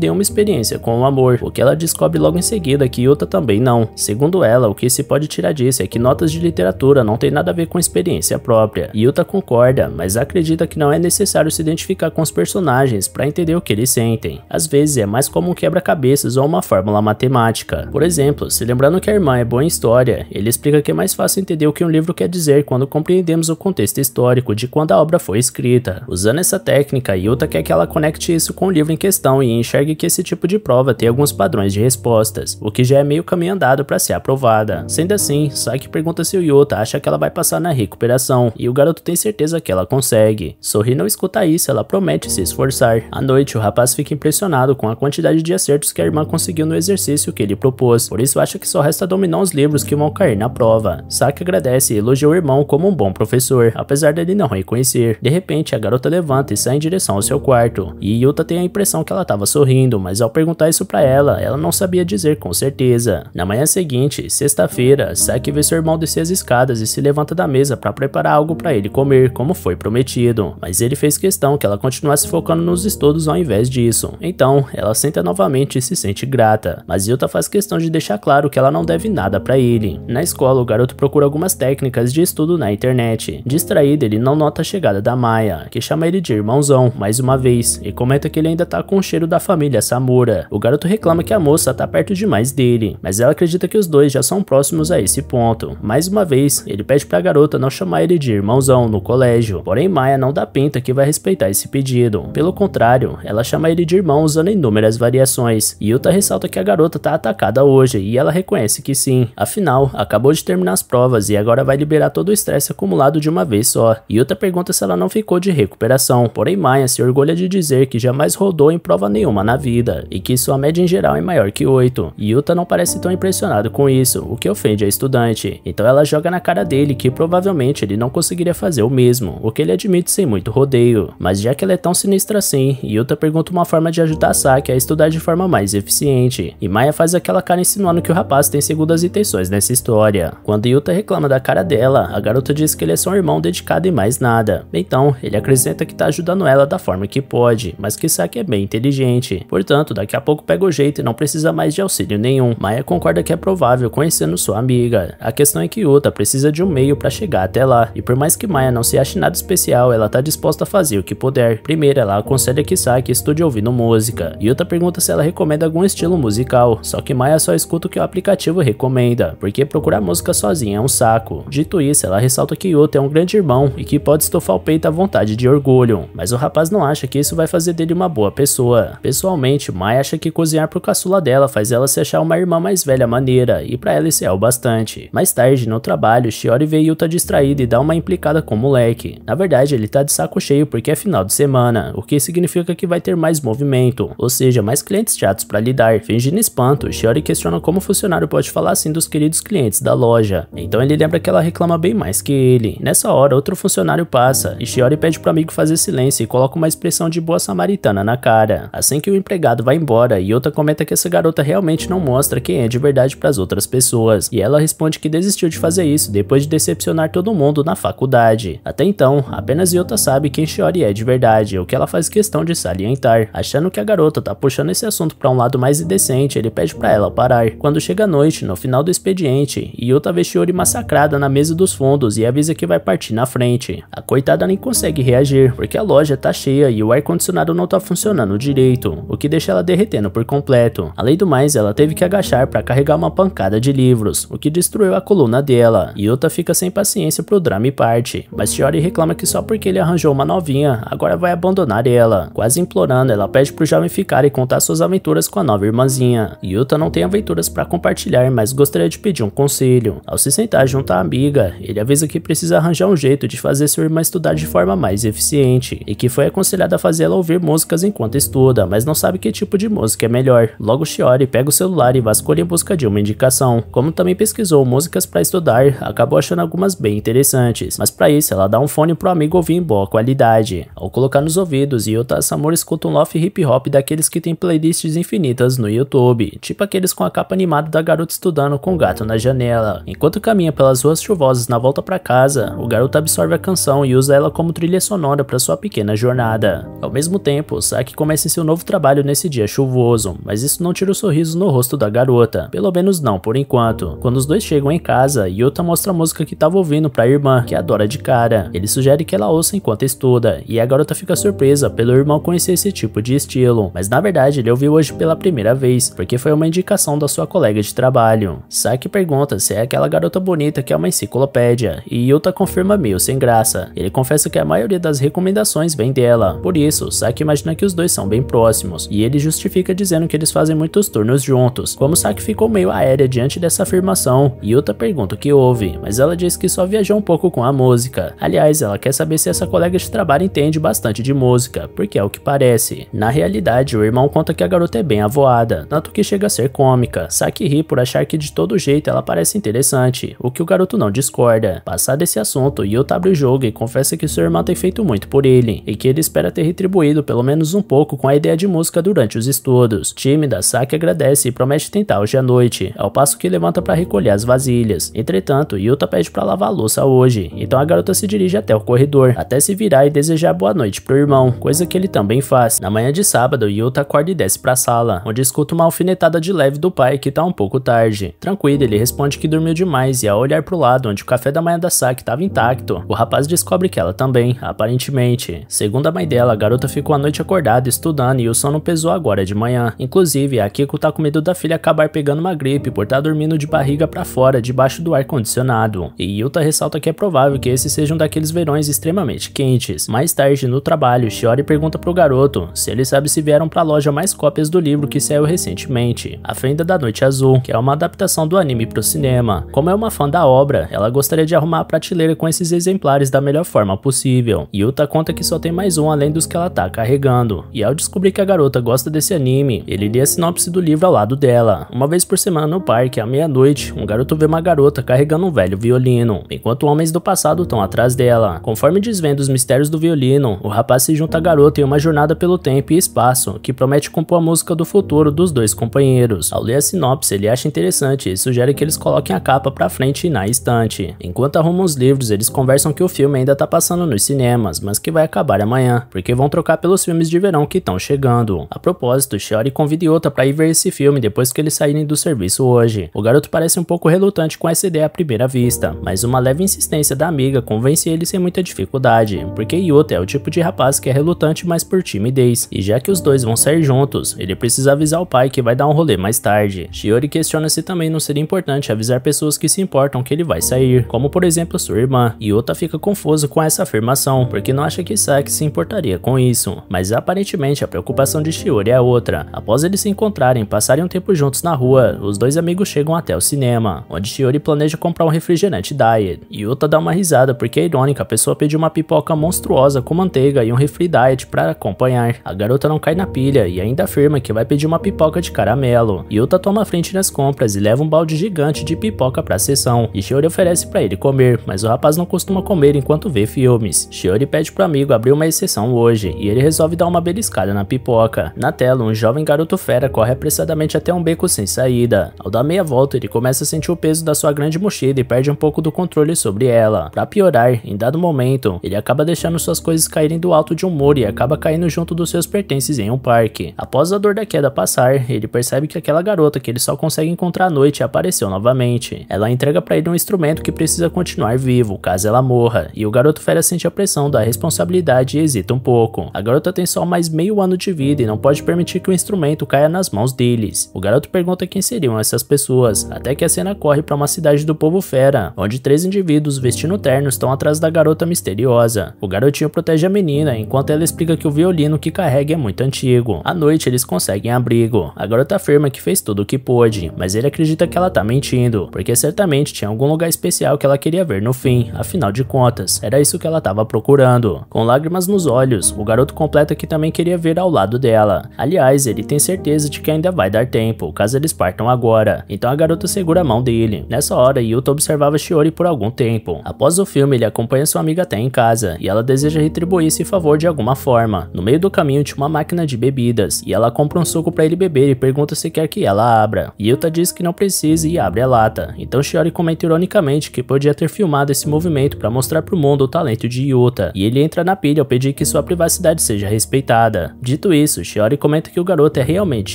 nenhuma experiência com o amor, o que ela descobre logo em seguida que Yuta também não. Segundo ela, o que se pode tirar disso é que notas de literatura não tem nada a ver com experiência própria. Yuta concorda, mas acredita que não é necessário se identificar com os personagens para entender o que eles sentem. Às vezes é mais como um quebra-cabeças ou uma fórmula matemática. Por exemplo, se lembrando que a irmã é boa em história, ele explica que é mais fácil entender o que um livro quer dizer quando compreendemos o contexto histórico de quando a obra foi escrita. Usando essa técnica, Yuta quer que ela conecte isso com o livro em questão e enxergue que esse tipo de prova tem alguns padrões de respostas, o que já é meio caminho andado para ser aprovada. Sendo assim, Saki pergunta se o Yuta acha que ela vai passar na recuperação, e o garoto tem certeza que ela consegue. Sorrindo ao escutar isso, ela promete se esforçar. À noite, o rapaz fica impressionado com a quantidade de acertos que a irmã conseguiu no exercício que ele propôs, por isso acha que só resta dominar os livros que vão cair na prova. Saki agradece e elogia o irmão como um bom professor, apesar dele não reconhecer. De repente, a garota levanta e sai em direção ao seu quarto, e Yuta tem a impressão que ela estava sorrindo, mas ao perguntar isso pra ela não sabia dizer com certeza. Na manhã seguinte, sexta-feira, Saki vê seu irmão descer as escadas e se levanta da mesa para preparar algo para ele comer, como foi prometido, mas ele fez questão que ela continuasse focando nos estudos ao invés disso. Então, ela senta novamente e se sente grata, mas Yuta faz questão de deixar claro que ela não deve nada para ele. Na escola, o garoto procura algumas técnicas de estudo na internet. Distraído, ele não nota a chegada da Maya, que chama ele de irmãozão mais uma vez, e comenta que ele ainda tá com o cheiro da família Samura. O garoto reclama que a moça tá perto demais dele, mas ela acredita que os dois já são próximos a esse ponto. Mais uma vez, ele pede pra garota não chamar ele de irmãozão no colégio, porém Maya não dá pinta que vai respeitar esse pedido. Pelo contrário, ela chama ele de irmão usando inúmeras variações. Yuta ressalta que a garota tá atacada hoje e ela reconhece que sim. Afinal, acabou de terminar as provas e agora vai liberar todo o estresse acumulado de uma vez só. Yuta pergunta se ela não ficou de recuperação, porém Maya se orgulha de dizer que jamais rodou em prova nenhuma na vida e que sua média em geral é maior que 8. Yuta não parece tão impressionado com isso, o que ofende a estudante. Então ela joga na cara dele que provavelmente ele não conseguiria fazer o mesmo, o que ele admite sem muito rodeio. Mas já que ela é tão sinistra assim, Yuta pergunta uma forma de ajudar Saki a estudar de forma mais eficiente, e Maya faz aquela cara insinuando que o rapaz tem segundas intenções nessa história. Quando Yuta reclama da cara dela, a garota diz que ele é só um irmão dedicado e mais nada. Então, ele acrescenta que tá ajudando ela da forma que pode, mas que Saki é bem inteligente. Portanto, daqui a pouco pega o jeito e não precisa mais de auxílio nenhum. Maya concorda que é provável conhecendo sua amiga. A questão é que Yuta precisa de um meio para chegar até lá, e por mais que Maya não se ache nada especial, ela tá disposta a fazer o que puder. Primeiro, ela aconselha que Saki estude ouvindo música. Yuta pergunta se ela recomenda algum estilo musical, só que Maya só escuta o que o aplicativo recomenda, porque procurar música sozinha é um saco. Dito isso, ela ressalta que Yuta é um grande irmão e que pode estofar o peito à vontade de orgulho, mas o rapaz não acha que isso vai fazer dele uma boa pessoa. Pessoalmente, Maya acha que cozinhar pro caçula dela faz ela se achar uma irmã mais velha maneira, e pra ela isso é o bastante. Mais tarde, no trabalho, Shiori vê Yuta distraída e dá uma implicada com o moleque. Na verdade, ele tá de saco cheio porque é final de semana, o que significa que vai ter mais movimento, ou seja, mais clientes chatos pra lidar. Fingindo espanto, Shiori questiona como o funcionário pode falar assim dos queridos clientes da loja. Então ele lembra que ela reclama bem mais que ele. Nessa hora, outro funcionário passa, e Shiori pede pro amigo fazer silêncio e coloca uma expressão de boa samaritana na cara. Assim que o empregado vai embora, Yuta comenta que essa garota realmente não mostra quem é de verdade pras outras pessoas, e ela responde que desistiu de fazer isso depois de decepcionar todo mundo na faculdade. Até então, apenas Yuta sabe quem Shiori é de verdade, o que ela faz questão de salientar. Achando que a garota tá puxando esse assunto pra um lado mais indecente, ele pede pra ela parar. Quando chega a noite, no final do expediente, Yuta vê Shiori massacrada na mesa dos fundos e avisa que vai partir na frente. A coitada nem consegue reagir, porque a loja tá cheia e o ar-condicionado não tá funcionando direito, o que deixa ela derretendo por completo. Além do mais, ela teve que agachar pra carregar uma pancada de livros, o que destruiu a coluna dela. Yuta fica sem paciência pro drama e parte, mas Shiori reclama que só porque ele arranjou uma novinha, agora vai abandonar ela. Quase implorando, ela pede pro jovem ficar e contar suas aventuras com a nova irmãzinha. Yuta não tem aventuras pra compartilhar, mas gostaria de pedir um conselho. Ao se sentar junto à amiga, ele avisa que precisa arranjar um jeito de fazer sua irmã estudar de forma mais eficiente, e que foi aconselhado a fazer ela ouvir músicas enquanto estuda, mas não sabe que tipo de música é melhor. Logo Shiori pega o celular e vasculha em busca de uma indicação. Como também pesquisou músicas pra estudar, acabou achando algumas bem interessantes, mas pra isso ela dá um fone pro amigo ouvir em boa qualidade. Ao colocar nos ouvidos, Yuta Samura escuta um lofi hip hop daqueles que tem playlists infinitas no YouTube, tipo aqueles com a capa animada da garota estudando com o gato na janela. Enquanto caminha pelas ruas chuvosas na volta para casa, o garoto absorve a canção e usa ela como trilha sonora para sua pequena jornada. Ao mesmo tempo, Saki começa em seu novo trabalho nesse dia chuvoso, mas isso não tira o sorriso no rosto da garota, pelo menos não por enquanto. Quando os dois chegam em casa, Yuta mostra a música que estava ouvindo para a irmã, que adora de cara. Ele sugere que ela ouça enquanto estuda, e a garota fica surpresa pelo irmão conhecer esse tipo de estilo, mas na verdade ele ouviu hoje pela primeira vez, porque foi uma indicação da sua colega de trabalho. Saki pergunta se é aquela garota bonita que é uma enciclopédia, e Yuta confirma meio sem graça. Ele confessa que a maioria das recomendações vem dela, por isso Saki imagina que os dois são bem próximos, e ele justifica dizendo que eles fazem muitos turnos juntos. Como Saki ficou meio aérea diante dessa afirmação, Yuta pergunta o que houve, mas ela diz que só viajou um pouco com a música. Aliás, ela quer saber se essa colega de trabalho entende bastante de música, porque é o que parece. Na realidade, o irmão conta que a garota é bem avoada, tanto que chega a ser cômica. Saki ri por achar que de todo jeito ela parece interessante, o que o garoto não discorda. Passado esse assunto, Yuta abre o jogo e confessa que sua irmã tem feito muito por ele, e que ele espera ter retribuído pelo menos um pouco com a ideia de música durante os estudos. Tímida, Saki agradece e promete tentar hoje à noite, ao passo que levanta para recolher as vasilhas. Entretanto, Yuta pede para lavar a louça hoje, então a garota se dirige até o corredor, até se virar e desejar boa noite pro irmão, coisa que ele também faz. Na manhã de sábado, Yuta acorda e desce pra sala, onde escuta uma alfinetada de leve do pai que tá um pouco tarde. Tranquilo, ele responde que dormiu demais e ao olhar pro lado onde o café da manhã da Saki estava intacto, o rapaz descobre que ela também, aparentemente. Segundo a mãe dela, a garota ficou a noite acordada estudando e o sono pesou agora de manhã. Inclusive, a Kiko tá com medo da filha acabar pegando uma gripe por estar dormindo de barriga pra fora debaixo do ar-condicionado. E Yuta ressalta que é provável que esse seja um daqueles verões extremamente quentes. Mais tarde, no trabalho, Shiori pergunta pro garoto se ele sabe se vieram pra loja mais cópias do livro que saiu recentemente, A Fenda da Noite Azul, que é uma adaptação do anime pro cinema. Como é uma fã da obra, ela gostaria de arrumar a prateleira com esses exemplares da melhor forma possível. Yuta conta que só tem mais um além dos que ela tá carregando, e ao descobrir que a garota gosta desse anime, ele lê a sinopse do livro ao lado dela. Uma vez por semana no parque, à meia-noite, um garoto vê uma garota carregando um velho violino, enquanto homens do passado estão atrás dela. Conforme desvenda os mistérios do violino, o rapaz se junta à garota em uma jornada pelo tempo e espaço, que promete compor a música do futuro dos dois companheiros. Ao ler a sinopse, ele acha interessante e sugere que eles coloquem a capa pra frente e na estante. Enquanto arrumam os livros, eles conversam que o filme ainda tá passando nos cinemas, mas que vai acabar amanhã, porque vão trocar pelos filmes de verão que estão chegando. A propósito, Shiori convida Yuta pra ir ver esse filme depois que eles saírem do serviço hoje. O garoto parece um pouco relutante com essa ideia à primeira vista, mas uma leve insistência da amiga convence ele sem muita dificuldade, porque Yuta é o tipo de rapaz que é relutante mais por timidez, e já que os dois vão sair juntos, ele precisa avisar o pai que vai dar um rolê mais tarde. Shiori questiona se também não seria importante avisar pessoas que se importam que ele vai sair, como por exemplo sua irmã. Yuta fica confuso com essa afirmação, porque não acha que Saki se importaria com isso, mas aparentemente a preocupação de Shiori é outra. Após eles se encontrarem e passarem um tempo juntos na rua, os dois amigos chegam até o cinema, onde Shiori planeja comprar um refrigerante diet. Yuta dá uma risada porque é irônica a pessoa pedir uma pipoca monstruosa com manteiga e um refri diet para acompanhar. A garota não cai na pilha e ainda afirma que vai pedir uma pipoca de caramelo. Yuta toma a frente nas compras e leva um balde gigante de pipoca para a sessão, e Shiori oferece para ele comer, mas o rapaz não costuma comer enquanto vê filmes. Shiori pede pro amigo abrir uma exceção hoje, e ele resolve dar uma beliscada na pipoca. Na tela, um jovem garoto fera corre apressadamente até um beco sem saída. Ao dar meia volta, ele começa a sentir o peso da sua grande mochila e perde um pouco do controle sobre ela. Pra piorar, em dado momento, ele acaba deixando suas coisas caírem do alto de um muro e acaba caindo junto dos seus pertences em um parque. Após a dor da queda passar, ele percebe que aquela garota que ele só consegue encontrar à noite apareceu novamente. Ela entrega pra ele um instrumento que precisa continuar vivo, caso ela morra, e o garoto fera sente a pressão da responsabilidade e hesita um pouco. A garota tem só mais meio ano de vida e não pode permitir que o instrumento caia nas mãos deles. O garoto pergunta quem seriam essas pessoas, até que a cena corre para uma cidade do povo fera, onde 3 indivíduos vestindo ternos estão atrás da garota misteriosa. O garotinho protege a menina, enquanto ela explica que o violino que carrega é muito antigo. À noite eles conseguem abrigo. A garota afirma que fez tudo o que pôde, mas ele acredita que ela tá mentindo, porque certamente tinha algum lugar especial que ela queria ver no fim, afinal de contas, era isso que ela tava procurando. Com lágrimas nos olhos, o garoto completa que também queria ver ao lado dela. Aliás, ele tem certeza de que ainda vai dar tempo, caso eles partam agora, então a garota segura a mão dele. Nessa hora, Yuta observava Shiori por algum tempo. Após o filme, ele acompanha sua amiga até em casa, e ela deseja retribuir esse favor de alguma forma. No meio do caminho tinha uma máquina máquina de bebidas, e ela compra um suco pra ele beber e pergunta se quer que ela abra. Yuta diz que não precisa e abre a lata. Então Shiori comenta ironicamente que podia ter filmado esse movimento pra mostrar pro mundo o talento de Yuta, e ele entra na pilha ao pedir que sua privacidade seja respeitada. Dito isso, Shiori comenta que o garoto é realmente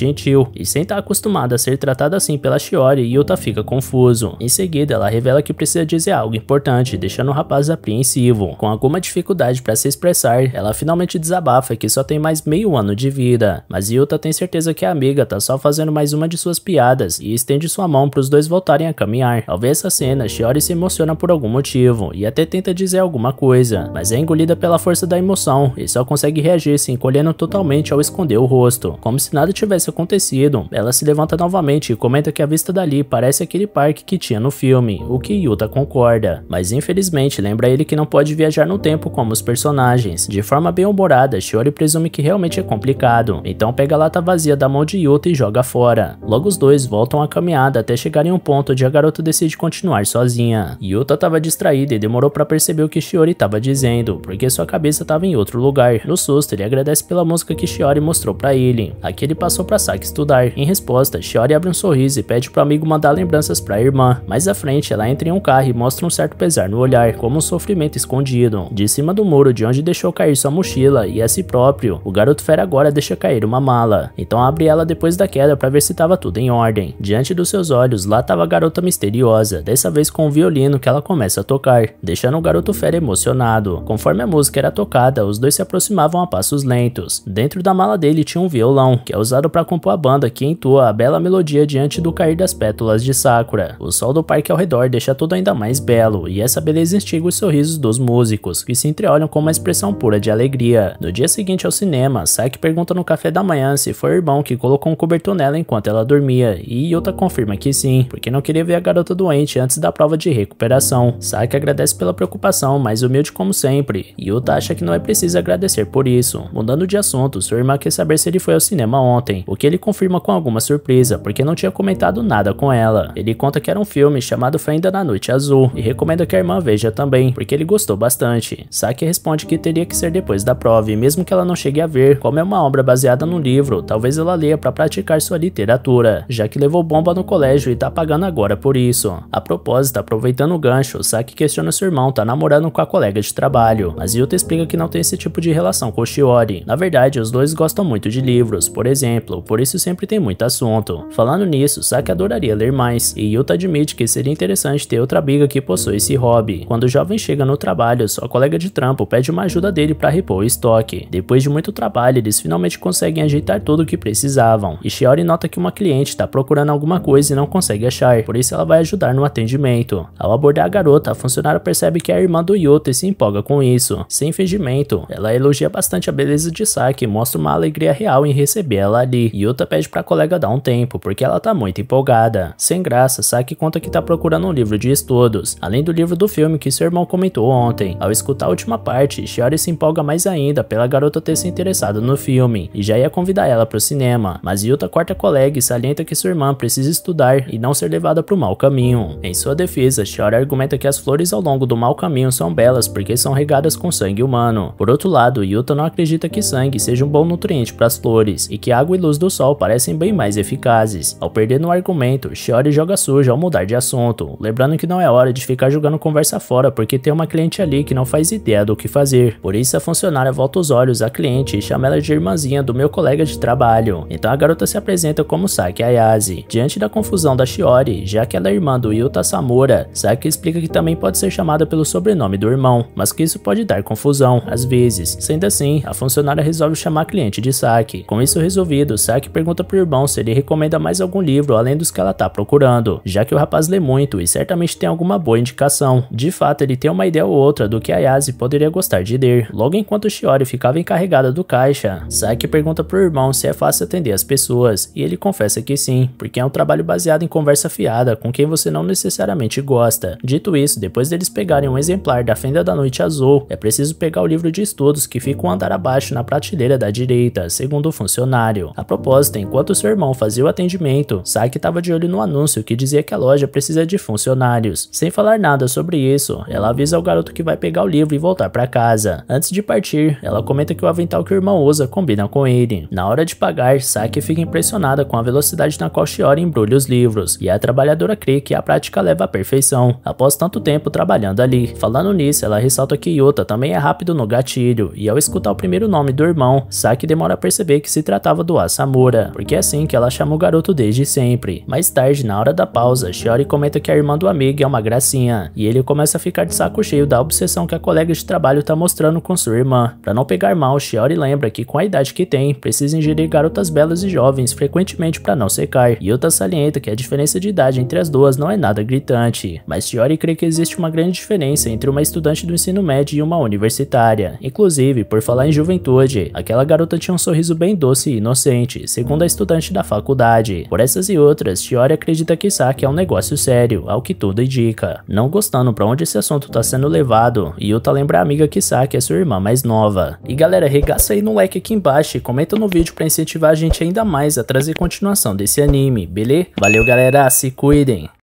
gentil, e sem estar acostumado a ser tratado assim pela Shiori, Yuta fica confuso. Em seguida, ela revela que precisa dizer algo importante, deixando o rapaz apreensivo. Com alguma dificuldade para se expressar, ela finalmente desabafa que só tem mais meio ano de vida, mas Yuta tem certeza que a amiga tá só fazendo mais uma de suas piadas e estende sua mão para os dois voltarem a caminhar. Ao ver essa cena, Shiori se emociona por algum motivo e até tenta dizer alguma coisa, mas é engolida pela força da emoção e só consegue reagir se encolhendo totalmente ao esconder o rosto. Como se nada tivesse acontecido, ela se levanta novamente e comenta que a vista dali parece aquele parque que tinha no filme, o que Yuta concorda, mas infelizmente lembra ele que não pode viajar no tempo como os personagens. De forma bem humorada, Shiori presume que realmente é complicado, então pega a lata vazia da mão de Yuta e joga fora. Logo os dois voltam a caminhada até chegar em um ponto onde a garota decide continuar sozinha. Yuta estava distraída e demorou para perceber o que Shiori estava dizendo, porque sua cabeça estava em outro lugar. No susto, ele agradece pela música que Shiori mostrou para ele. Aqui ele passou para Saki estudar. Em resposta, Shiori abre um sorriso e pede pro amigo mandar lembranças para a irmã. Mais à frente, ela entra em um carro e mostra um certo pesar no olhar, como um sofrimento escondido. De cima do muro de onde deixou cair sua mochila e a si próprio, o garoto fera agora deixa cair uma mala. Então abre ela depois da queda para ver se estava tudo em ordem. Diante dos seus olhos, lá estava a garota misteriosa, dessa vez com um violino que ela começa a tocar, deixando o garoto fera emocionado. Conforme a música era tocada, os dois se aproximavam a passos lentos. Dentro da mala dele tinha um violão, que é usado para compor a banda que entoa a bela melodia diante do cair das pétalas de Sakura. O sol do parque ao redor deixa tudo ainda mais belo, e essa beleza instiga os sorrisos dos músicos, que se entreolham com uma expressão pura de alegria. No dia seguinte ao cinema, Saki pergunta no café da manhã se foi o irmão que colocou um cobertor nela enquanto ela dormia, e Yuta confirma que sim, porque não queria ver a garota doente antes da prova de recuperação. Saki agradece pela preocupação, mas humilde como sempre. Yuta acha que não é preciso agradecer por isso. Mudando de assunto, sua irmã quer saber se ele foi ao cinema ontem, o que ele confirma com alguma surpresa, porque não tinha comentado nada com ela. Ele conta que era um filme chamado Fenda na Noite Azul, e recomenda que a irmã veja também, porque ele gostou bastante. Saki responde que teria que ser depois da prova, e mesmo que ela não chegue a ver, como é uma obra baseada num livro, talvez ela leia para praticar sua literatura, já que levou bomba no colégio e tá pagando agora por isso. A propósito, aproveitando o gancho, Saki questiona se o irmão tá namorando com a colega de trabalho, mas Yuta explica que não tem esse tipo de relação com Shiori. Na verdade, os dois gostam muito de livros, por exemplo, por isso sempre tem muito assunto. Falando nisso, Saki adoraria ler mais, e Yuta admite que seria interessante ter outra amiga que possui esse hobby. Quando o jovem chega no trabalho, sua colega de trampo pede uma ajuda dele para repor o estoque. Depois de muito trabalho, eles finalmente conseguem ajeitar tudo o que precisavam, e Shiori nota que uma cliente está procurando alguma coisa e não consegue achar, por isso ela vai ajudar no atendimento. Ao abordar a garota, a funcionária percebe que é a irmã do Yuta e se empolga com isso. Sem fingimento, ela elogia bastante a beleza de Saki e mostra uma alegria real em receber ela ali. Yuta pede pra colega dar um tempo, porque ela tá muito empolgada. Sem graça, Saki conta que tá procurando um livro de estudos, além do livro do filme que seu irmão comentou ontem. Ao escutar a última parte, Shiori se empolga mais ainda pela garota ter se interessado no filme, e já ia convidar ela pro cinema, mas Yuta corta a colega e salienta que sua irmã precisa estudar e não ser levada pro mau caminho. Em sua defesa, Shiori argumenta que as flores ao longo do mau caminho são belas porque são regadas com sangue humano. Por outro lado, Yuta não acredita que sangue seja um bom nutriente para as flores, e que água e luz do sol parecem bem mais eficazes. Ao perder no argumento, Shiori joga sujo ao mudar de assunto, lembrando que não é hora de ficar jogando conversa fora porque tem uma cliente ali que não faz ideia do que fazer. Por isso a funcionária volta os olhos à cliente e chama ela de irmãzinha do meu colega de trabalho. Então a garota se apresenta como Saki Ayase. Diante da confusão da Shiori, já que ela é irmã do Yuta Samura, Saki explica que também pode ser chamada pelo sobrenome do irmão, mas que isso pode dar confusão, às vezes. Sendo assim, a funcionária resolve chamar a cliente de Saki. Com isso resolvido, Saki pergunta pro irmão se ele recomenda mais algum livro além dos que ela tá procurando, já que o rapaz lê muito e certamente tem alguma boa indicação. De fato, ele tem uma ideia ou outra do que Ayase poderia gostar de ler. Logo enquanto Shiori ficava encarregada do caixa, Saki pergunta pro irmão se é fácil atender as pessoas, e ele confessa que sim, porque é um trabalho baseado em conversa fiada com quem você não necessariamente gosta. Dito isso, depois deles pegarem um exemplar da Fenda da Noite Azul, é preciso pegar o livro de estudos que fica um andar abaixo na prateleira da direita, segundo o funcionário. A propósito, enquanto seu irmão fazia o atendimento, Saki estava de olho no anúncio que dizia que a loja precisa de funcionários. Sem falar nada sobre isso, ela avisa o garoto que vai pegar o livro e voltar para casa. Antes de partir, ela comenta que o avental que o irmão usa combina com ele. Na hora de pagar, Saki fica impressionada com a velocidade na qual Shiori embrulha os livros, e a trabalhadora crê que a prática leva à perfeição, após tanto tempo trabalhando ali. Falando nisso, ela ressalta que Yuta também é rápido no gatilho, e ao escutar o primeiro nome do irmão, Saki demora a perceber que se tratava do Asamura, porque é assim que ela chama o garoto desde sempre. Mais tarde, na hora da pausa, Shiori comenta que a irmã do amigo é uma gracinha, e ele começa a ficar de saco cheio da obsessão que a colega de trabalho tá mostrando com sua irmã. Pra não pegar mal, Shiori lembra que com a idade que tem, precisa ingerir garotas belas e jovens frequentemente pra não secar. Yuta salienta que a diferença de idade entre as duas não é nada gritante, mas Shiori crê que existe uma grande diferença entre uma estudante do ensino médio e uma universitária. Inclusive, por falar em juventude, aquela garota tinha um sorriso bem doce e inocente, segundo a estudante da faculdade. Por essas e outras, Shiori acredita que Saki é um negócio sério, ao que tudo indica. Não gostando pra onde esse assunto tá sendo levado, Yuta lembra a amiga que Saki é sua irmã mais nova. E galera, regaça aí no like aqui embaixo e comenta no vídeo pra incentivar a gente ainda mais a trazer continuação desse anime, beleza? Valeu galera, se cuidem!